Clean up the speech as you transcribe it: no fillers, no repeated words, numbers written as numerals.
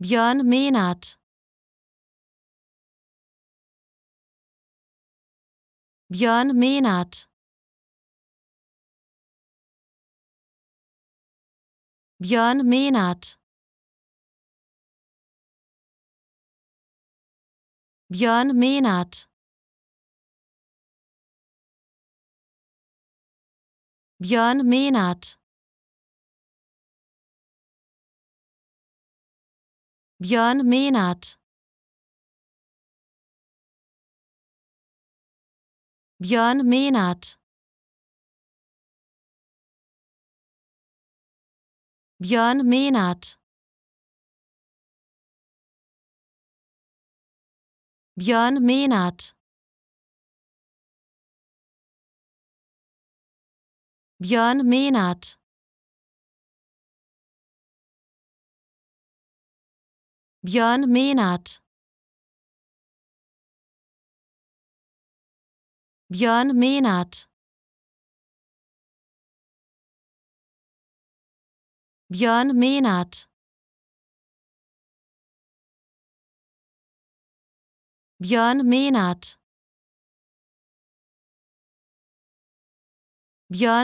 Björn Mehnert. Björn Mehnert. Björn Mehnert. Björn Mehnert. Björn Mehnert. Björn Mehnert. Björn Mehnert. Björn Mehnert. Björn Mehnert. Björn Mehnert. Björn Mehnert. Björn Mehnert. Björn Mehnert. Björn Mehnert. Björn